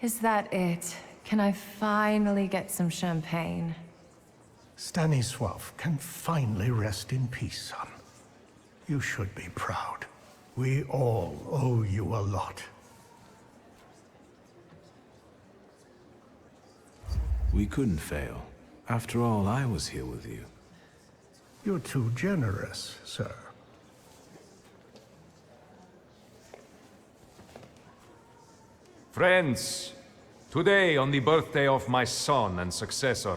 Is that it? Can I finally get some champagne? Stanisław can finally rest in peace, son. You should be proud. We all owe you a lot. We couldn't fail. After all, I was here with you. You're too generous, sir. Friends, today on the birthday of my son and successor,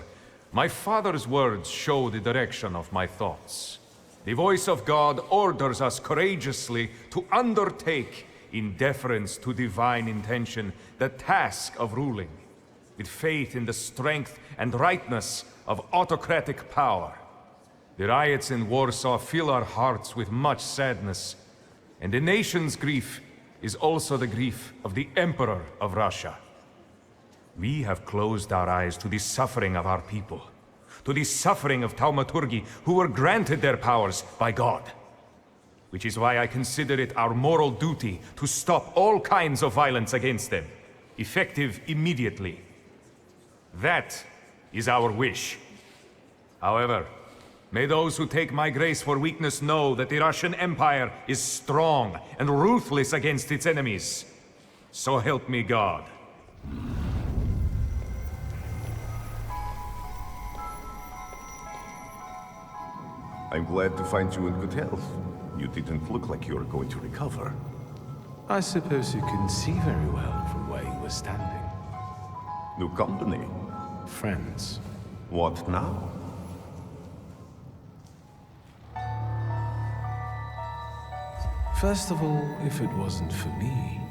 my father's words show the direction of my thoughts. The voice of God orders us courageously to undertake, in deference to divine intention, the task of ruling, with faith in the strength and rightness of autocratic power. The riots in Warsaw fill our hearts with much sadness, and the nation's grief is also the grief of the Emperor of Russia. We have closed our eyes to the suffering of our people, to the suffering of thaumaturgi who were granted their powers by God. Which is why I consider it our moral duty to stop all kinds of violence against them, effective immediately. That is our wish. However, may those who take my grace for weakness know that the Russian Empire is strong and ruthless against its enemies. So help me God. I'm glad to find you in good health. You didn't look like you were going to recover. I suppose you couldn't see very well from where you were standing. New company. Friends. What now? First of all, if it wasn't for me,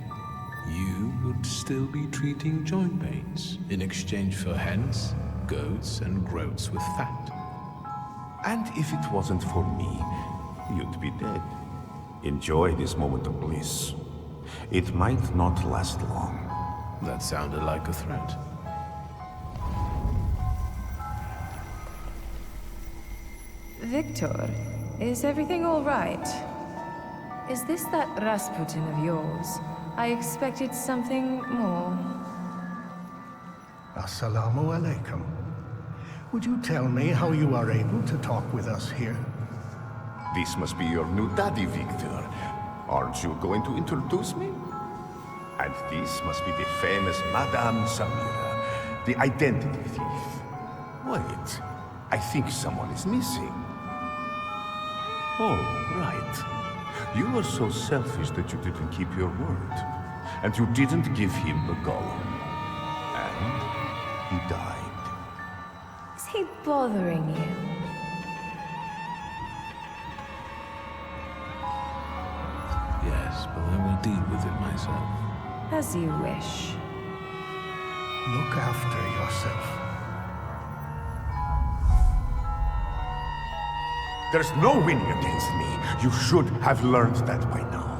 you would still be treating joint pains in exchange for hens, goats, and groats with fat. And if it wasn't for me, you'd be dead. Enjoy this moment of bliss. It might not last long. That sounded like a threat. Victor, is everything all right? Is this that Rasputin of yours? I expected something more. Assalamu alaikum. Would you tell me how you are able to talk with us here? This must be your new daddy, Victor. Aren't you going to introduce me? And this must be the famous Madame Samira, the identity thief. Wait, I think someone is missing. Oh, right. You were so selfish that you didn't keep your word. And you didn't give him the golem. And he died. Is he bothering you? Yes, but I will deal with it myself. As you wish. Look after yourself. There's no winning against me. You should have learned that by now.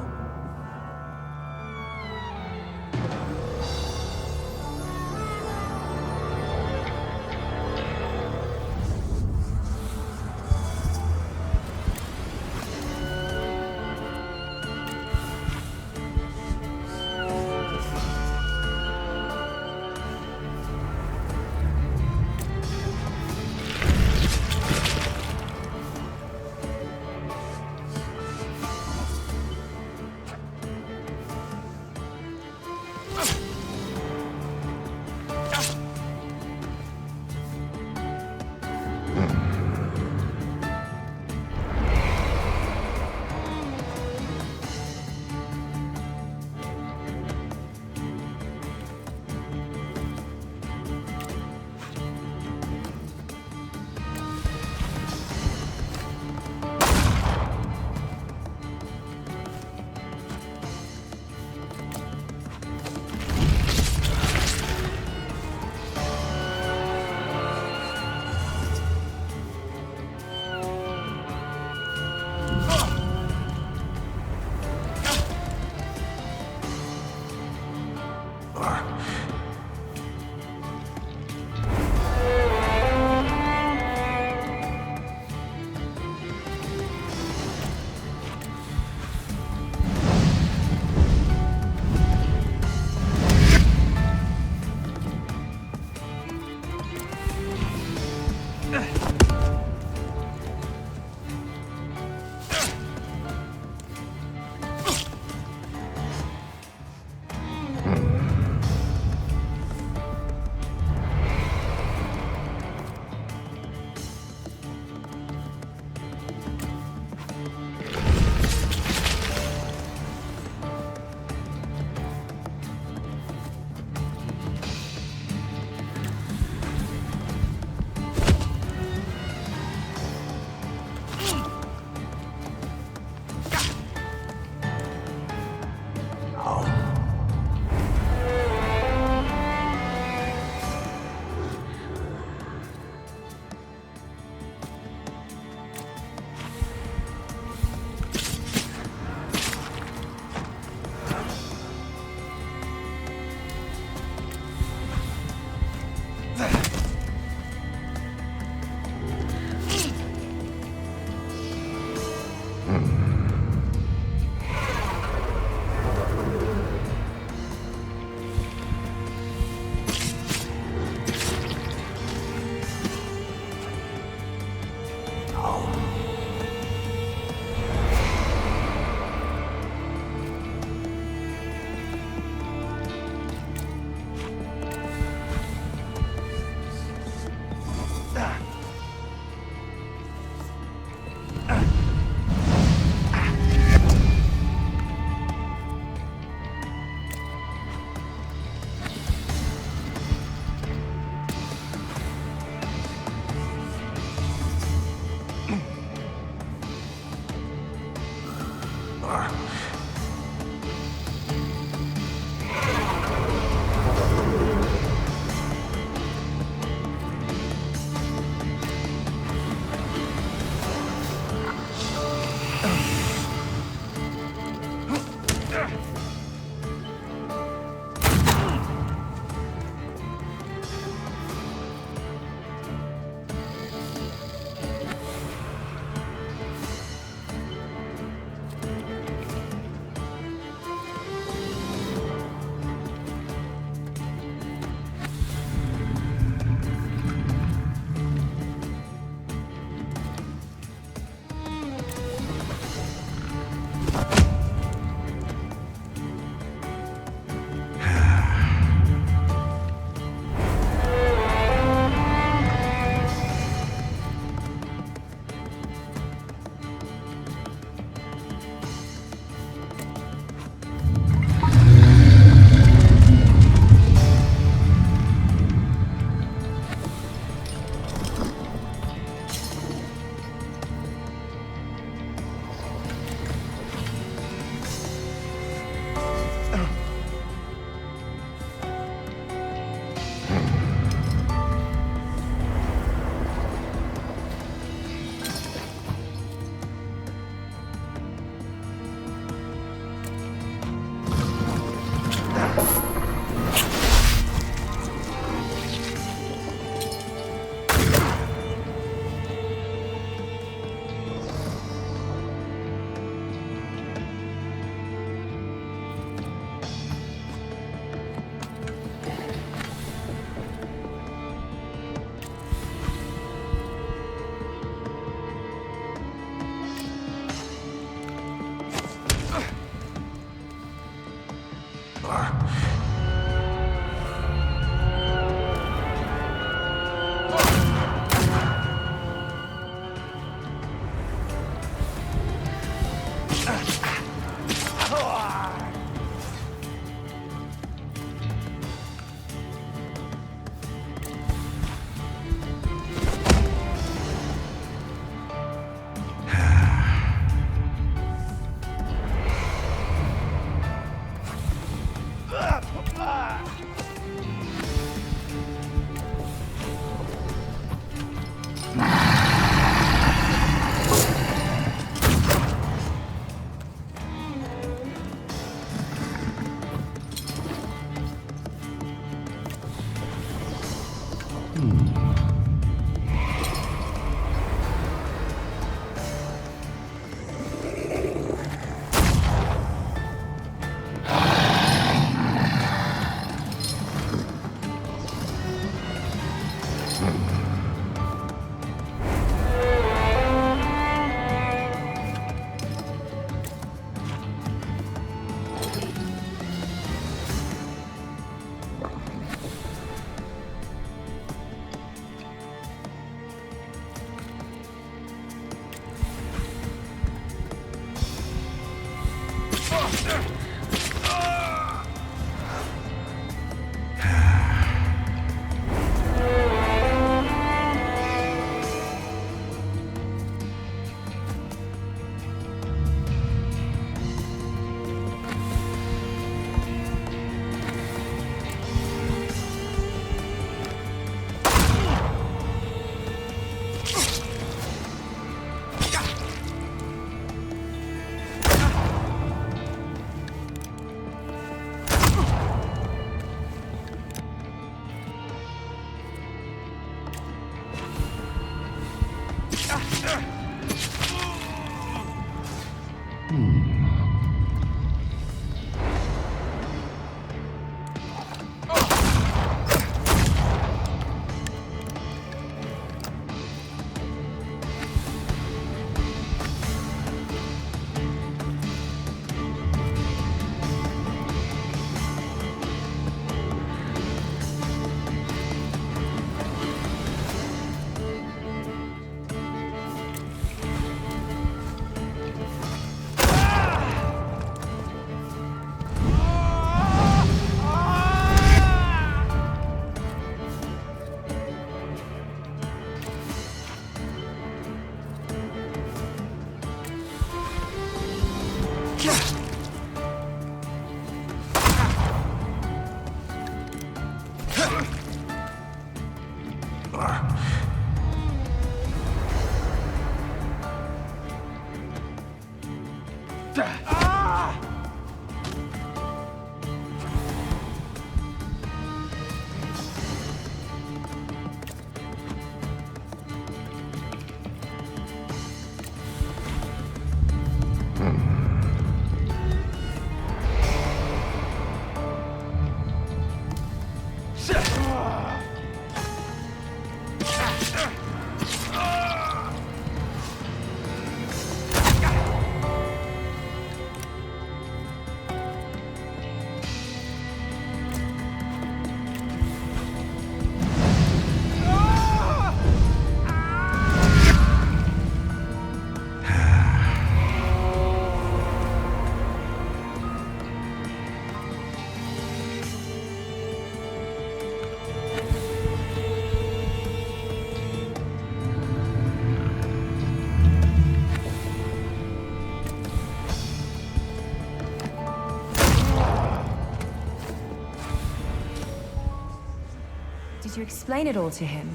Did you explain it all to him?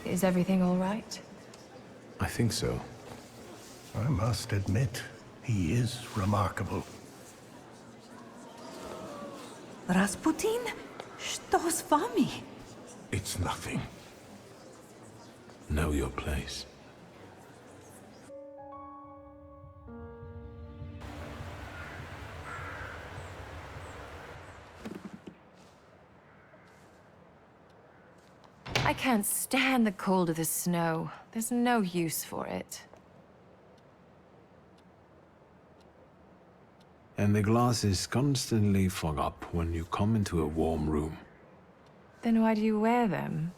Is everything all right? I think so. I must admit, he is remarkable. Rasputin? Что с вами? It's nothing. Know your place. I can't stand the cold of the snow. There's no use for it. And the glasses constantly fog up when you come into a warm room. Then why do you wear them?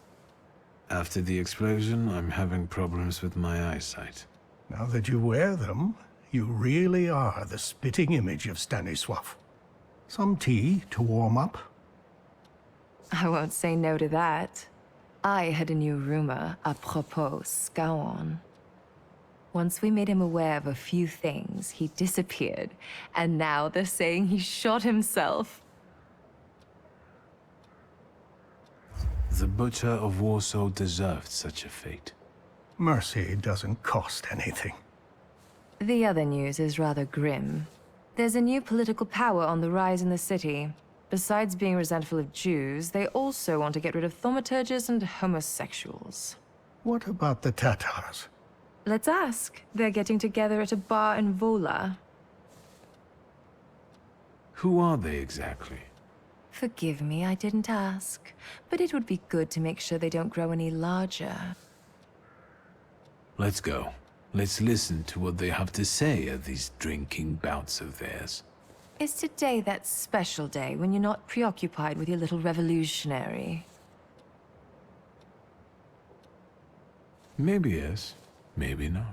After the explosion, I'm having problems with my eyesight. Now that you wear them, you really are the spitting image of Stanisław. Some tea to warm up? I won't say no to that. I had a new rumor à propos go on. Once we made him aware of a few things, he disappeared. And now they're saying he shot himself. The Butcher of Warsaw deserved such a fate. Mercy doesn't cost anything. The other news is rather grim. There's a new political power on the rise in the city. Besides being resentful of Jews, they also want to get rid of thaumaturges and homosexuals. What about the Tatars? Let's ask. They're getting together at a bar in Wola. Who are they exactly? Forgive me, I didn't ask. But it would be good to make sure they don't grow any larger. Let's go. Let's listen to what they have to say at these drinking bouts of theirs. Is today that special day when you're not preoccupied with your little revolutionary? Maybe yes, maybe no.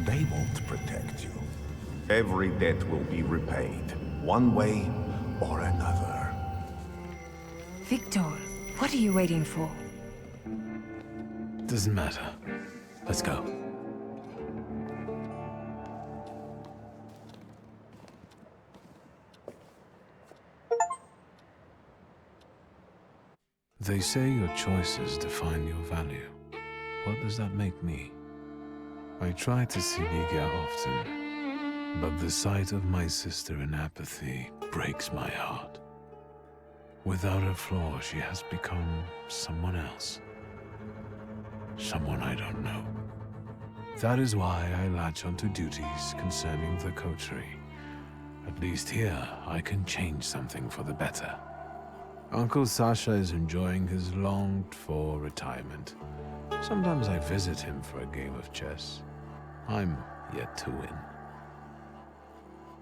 They won't protect you. Every debt will be repaid, one way or another. Victor, what are you waiting for? Doesn't matter. Let's go. They say your choices define your value. What does that make me? I try to see Liga often, but the sight of my sister in apathy breaks my heart. Without a flaw, she has become someone else. someone I don't know. That is why I latch onto duties concerning the coterie. At least here, I can change something for the better. Uncle Sasha is enjoying his longed-for retirement. Sometimes I visit him for a game of chess. I'm yet to win.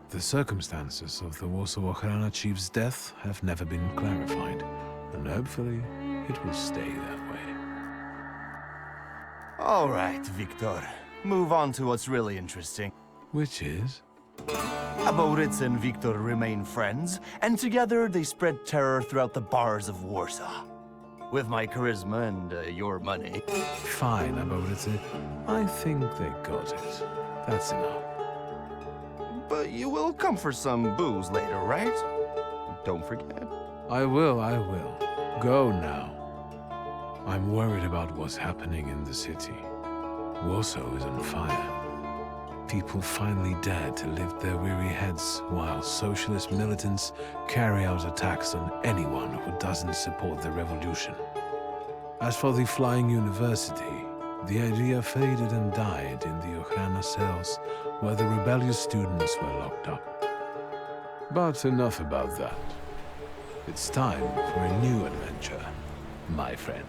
The circumstances of the Warsaw Ochrana chief's death have never been clarified, and hopefully it will stay that way. All right, Victor. Move on to what's really interesting. Which is? Aboritz and Victor remain friends, and together they spread terror throughout the bars of Warsaw. With my charisma and your money. Fine, Aboritz. I think they got it. That's enough. But you will come for some booze later, right? Don't forget. I will. Go now. I'm worried about what's happening in the city. Warsaw is on fire. People finally dare to lift their weary heads while socialist militants carry out attacks on anyone who doesn't support the revolution. As for the Flying University, the idea faded and died in the Ochrana cells where the rebellious students were locked up. But enough about that. It's time for a new adventure, my friend.